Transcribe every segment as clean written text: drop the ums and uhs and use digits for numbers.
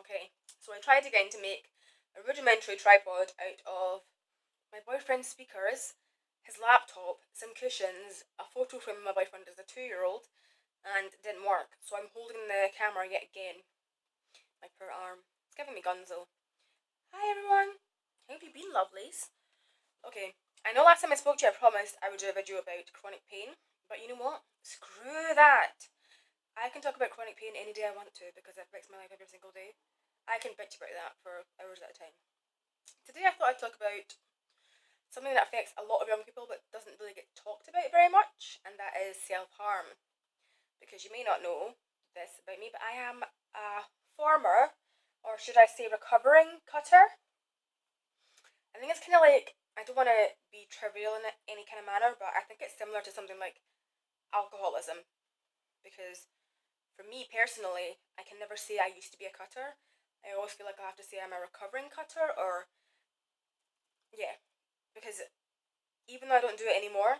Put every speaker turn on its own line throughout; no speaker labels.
Okay, so I tried again to make a rudimentary tripod out of my boyfriend's speakers, his laptop, some cushions, a photo frame of my boyfriend as a 2-year-old, and it didn't work. So I'm holding the camera yet again. My poor arm. It's giving me gunzo. Hi everyone! How have you been, lovelies? Okay, I know last time I spoke to you I promised I would do a video about chronic pain, but you know what? Screw that! I can talk about chronic pain any day I want to because it affects my life every single day. I can bitch about that for hours at a time. Today I thought I'd talk about something that affects a lot of young people but doesn't really get talked about very much, and that is self-harm. Because you may not know this about me, but I am a former, or should I say recovering cutter. I think it's kind of like, I don't want to be trivial in any kind of manner, but I think it's similar to something like alcoholism. Because for me personally, I can never say I used to be a cutter. I always feel like I have to say I'm a recovering cutter, or yeah, because even though I don't do it anymore,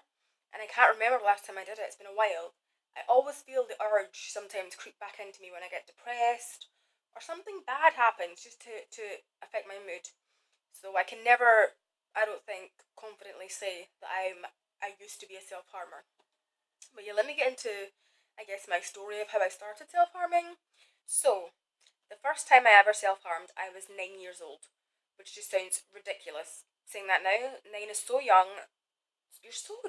and I can't remember the last time I did it, it's been a while, I always feel the urge sometimes creep back into me when I get depressed or something bad happens just to affect my mood. So I can never, I don't think, confidently say that I used to be a self-harmer. But yeah, let me get into, I guess, my story of how I started self-harming. So, the first time I ever self-harmed, I was 9 years old, which just sounds ridiculous. Saying that now, 9 is so young. You're so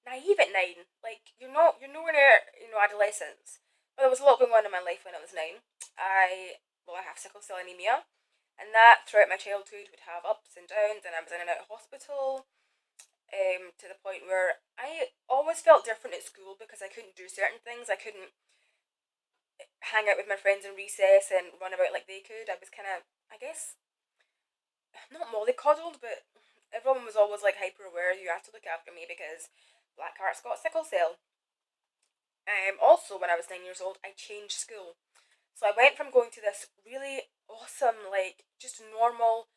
naive at 9. Like you're nowhere near adolescence. But there was a lot going on in my life when I was 9. I have sickle cell anemia, and that throughout my childhood would have ups and downs, and I was in and out of hospital. To the point where I always felt different at school because I couldn't do certain things. I couldn't hang out with my friends in recess and run about like they could. I was kind of, I guess, not mollycoddled, but everyone was always like hyper aware. You have to look after me because Black Heart's got sickle cell. Also, when I was 9 years old, I changed school. So I went from going to this really awesome, like just normal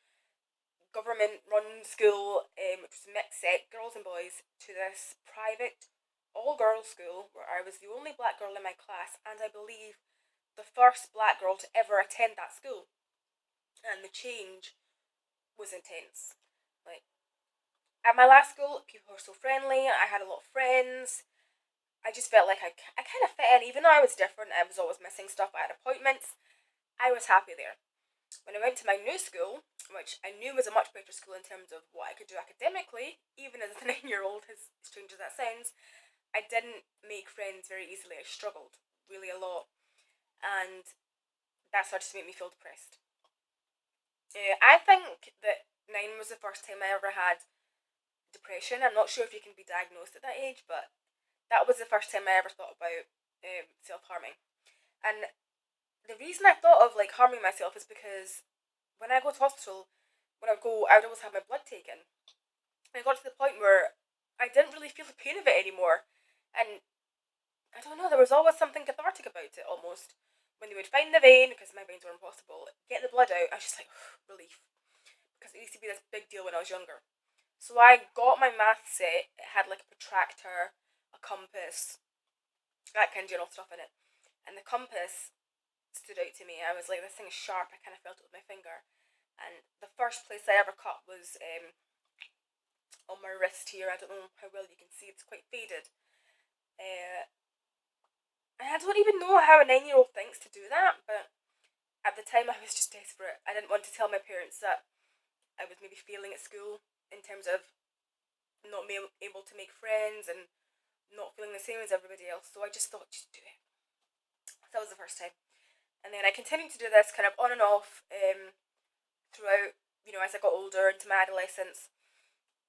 government-run school, which was mixed set, girls and boys, to this private all-girls school where I was the only black girl in my class, and I believe the first black girl to ever attend that school. And the change was intense. Like at my last school, people were so friendly. I had a lot of friends. I just felt like I kind of fit in, even though I was different. I was always missing stuff. I had appointments. I was happy there. When I went to my new school, which I knew was a much better school in terms of what I could do academically, even as a 9-year-old, as strange as that sounds, I didn't make friends very easily. I struggled really a lot, and that started to make me feel depressed. I think that 9 was the first time I ever had depression. I'm not sure if you can be diagnosed at that age, but that was the first time I ever thought about self-harming. And the reason I thought of like harming myself is because when I go to hospital, I would always have my blood taken. And it got to the point where I didn't really feel the pain of it anymore. And I don't know, there was always something cathartic about it almost. When they would find the vein, because my veins were impossible, get the blood out, I was just like, relief. Because it used to be this big deal when I was younger. So I got my math set. It had like a protractor, a compass, that kind of general stuff in it. And the compass stood out to me. I was like, this thing is sharp. I kind of felt it with my finger. And the first place I ever cut was on my wrist here. I don't know how well you can see. It's quite faded. Uh, and I don't even know how a 9-year-old thinks to do that, but at the time I was just desperate. I didn't want to tell my parents that I was maybe failing at school in terms of not being able to make friends and not feeling the same as everybody else. So I just thought, just do it. So that was the first time. And then I continued to do this kind of on and off throughout, as I got older into my adolescence.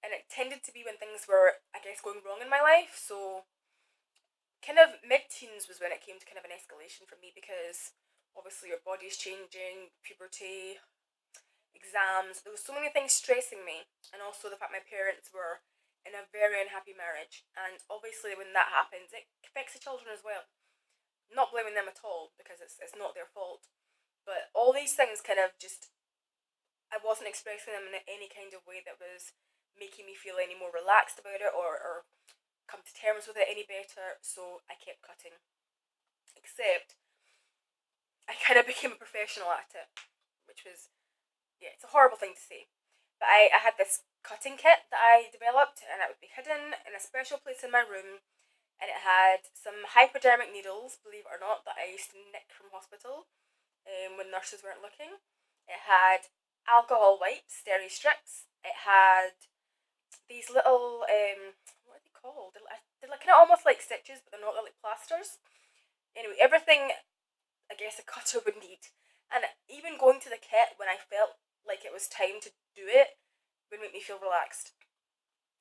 And it tended to be when things were, I guess, going wrong in my life. So kind of mid-teens was when it came to kind of an escalation for me because obviously your body's changing, puberty, exams. There was so many things stressing me, and also the fact my parents were in a very unhappy marriage. And obviously when that happens, it affects the children as well. Not blaming them at all because it's not their fault. But all these things kind of just, I wasn't expressing them in any kind of way that was making me feel any more relaxed about it or come to terms with it any better, so I kept cutting. Except I kind of became a professional at it, which was, yeah, it's a horrible thing to say. But I had this cutting kit that I developed, and it would be hidden in a special place in my room, and it had some hypodermic needles, believe it or not, that I used to nick from hospital when nurses weren't looking. It had alcohol wipes, steri strips. It had these little what are they called? They're like kind of almost like stitches, but they're not. They're like plasters. Anyway, everything I guess a cutter would need, and even going to the kit when I felt like it was time to do it would make me feel relaxed.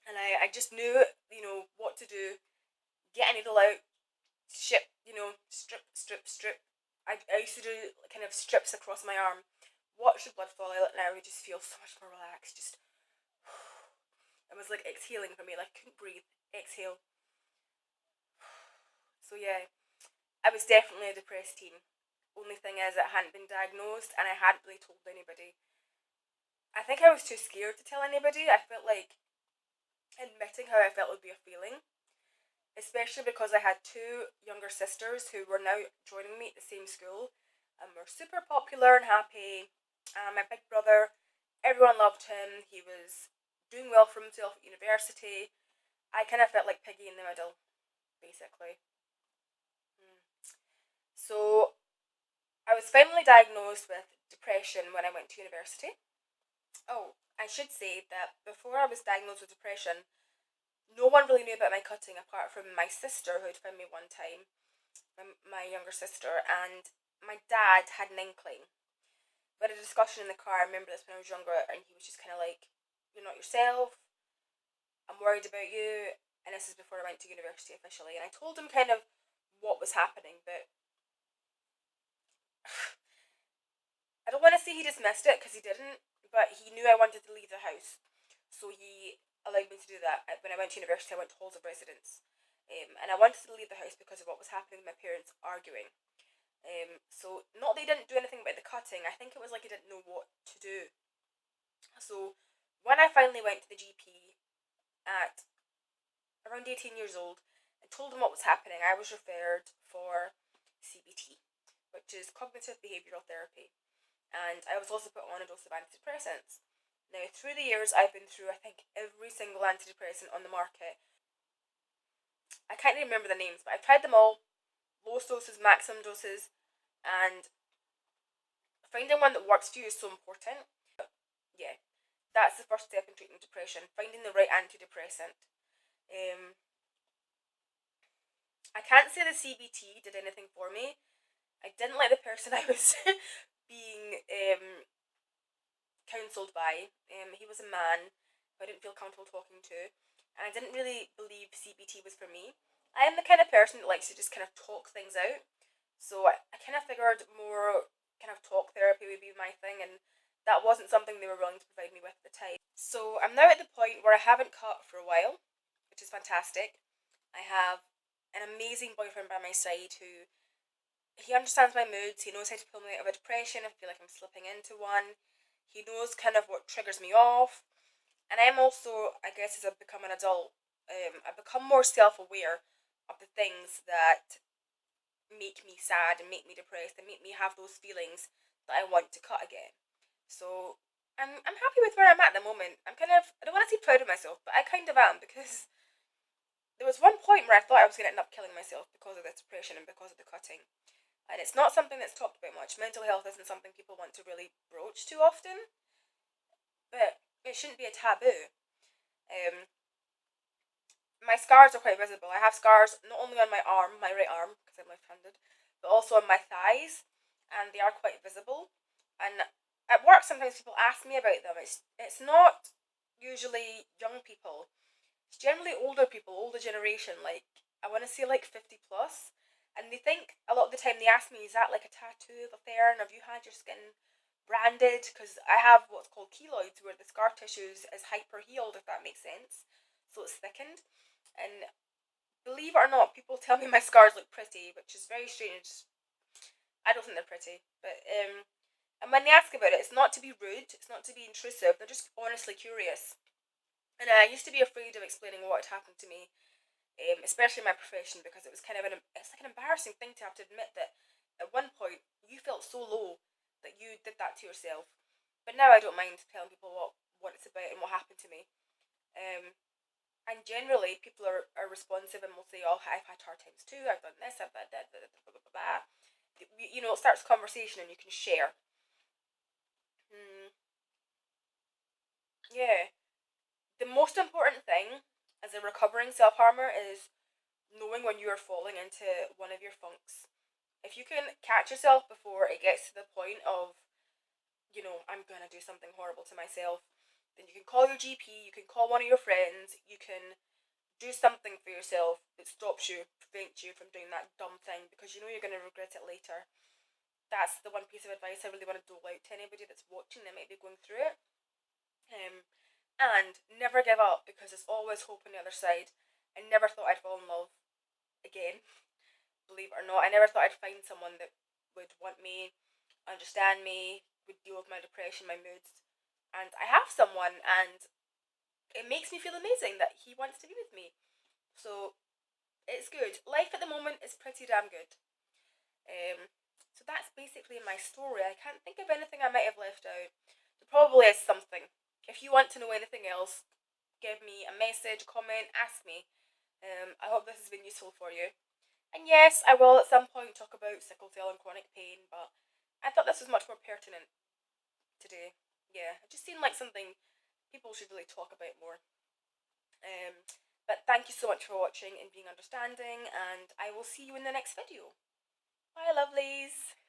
And I just knew, what to do. Get a needle out, strip, strip, strip. I used to do kind of strips across my arm, watch the blood flow out, and I would just feel so much more relaxed. Just it was like exhaling for me, like I couldn't breathe. Exhale. So yeah, I was definitely a depressed teen. Only thing is, it hadn't been diagnosed, and I hadn't really told anybody. I think I was too scared to tell anybody. I felt like admitting how I felt would be a feeling, especially because I had two younger sisters who were now joining me at the same school and were super popular and happy. And my big brother, everyone loved him. He was doing well for himself at university. I kind of felt like Piggy in the middle, basically. Mm. So I was finally diagnosed with depression when I went to university. Oh, I should say that before I was diagnosed with depression, no one really knew about my cutting apart from my sister who had found me one time, my younger sister, and my dad had an inkling. We had a discussion in the car. I remember this when I was younger, and he was just kind of like, "You're not yourself. I'm worried about you." And this is before I went to university officially. And I told him kind of what was happening, but I don't want to say he dismissed it because he didn't, but he knew I wanted to leave the house. So he allowed me to do that. When I went to university, I went to halls of residence. And I wanted to leave the house because of what was happening with my parents arguing. So not that he didn't do anything about the cutting, I think it was like he didn't know what to do. So when I finally went to the GP at around 18 years old and told him what was happening, I was referred for CBT, which is cognitive behavioural therapy. And I was also put on a dose of antidepressants. Now, through the years, I've been through, I think, every single antidepressant on the market. I can't even remember the names, but I've tried them all, lowest doses, maximum doses, and finding one that works for you is so important. Yeah, that's the first step in treating depression, finding the right antidepressant. Um, I can't say the CBT did anything for me. I didn't like the person I was being counselled by. He was a man who I didn't feel comfortable talking to, and I didn't really believe CBT was for me. I am the kind of person that likes to just kind of talk things out, so I kind of figured more kind of talk therapy would be my thing, and that wasn't something they were willing to provide me with at the time. So I'm now at the point where I haven't cut for a while, which is fantastic. I have an amazing boyfriend by my side who he understands my moods. He knows how to pull me out of a depression if I feel like I'm slipping into one. He knows kind of what triggers me off. And I'm also, I guess, as I've become an adult, I've become more self-aware of the things that make me sad and make me depressed and make me have those feelings that I want to cut again. So I'm happy with where I'm at the moment. I'm kind of, I don't want to say proud of myself, but I kind of am because there was one point where I thought I was going to end up killing myself because of the depression and because of the cutting. And it's not something that's talked about much. Mental health isn't something people want to really broach too often, but it shouldn't be a taboo. Um, my scars are quite visible. I have scars not only on my arm, my right arm, because I'm left-handed, but also on my thighs, and they are quite visible. And at work, sometimes people ask me about them. It's not usually young people. It's generally older people, older generation. Like I want to say like 50 plus, and they think a lot of the time they ask me, "Is that like a tattoo of a fern? Have you had your skin branded?" Because I have what's called keloids, where the scar tissue is hyper healed, if that makes sense. So it's thickened, and believe it or not, people tell me my scars look pretty, which is very strange. I don't think they're pretty, but and when they ask about it, it's not to be rude, it's not to be intrusive. They're just honestly curious. And I used to be afraid of explaining what had happened to me, especially in my profession, because it was kind of it's like an embarrassing thing to have to admit that at one point you felt so low that you did that to yourself. But now I don't mind telling people what it's about and what happened to me. Um, and generally, people are responsive and will say, "Oh, I've had hard times too. I've done this. I've done that. Blah, blah, blah, blah." You know, it starts a conversation and you can share. Mm, yeah. The most important thing as a recovering self harmer is knowing when you are falling into one of your funks. If you can catch yourself before it gets to the point of, I'm gonna do something horrible to myself, then you can call your GP, you can call one of your friends, you can do something for yourself that stops you, prevents you from doing that dumb thing because you know you're gonna regret it later. That's the one piece of advice I really want to dole out to anybody that's watching that might be going through it. Um, and never give up because there's always hope on the other side. I never thought I'd fall in love again, believe it or not. I never thought I'd find someone that would want me, understand me, would deal with my depression, my moods. And I have someone, and it makes me feel amazing that he wants to be with me. So it's good. Life at the moment is pretty damn good. Um, so that's basically my story. I can't think of anything I might have left out. There probably is something. If you want to know anything else, give me a message, comment, ask me. I hope this has been useful for you. And yes, I will at some point talk about sickle cell and chronic pain, but I thought this was much more pertinent today. Yeah, it just seemed like something people should really talk about more. Um, but thank you so much for watching and being understanding, and I will see you in the next video. Bye, lovelies!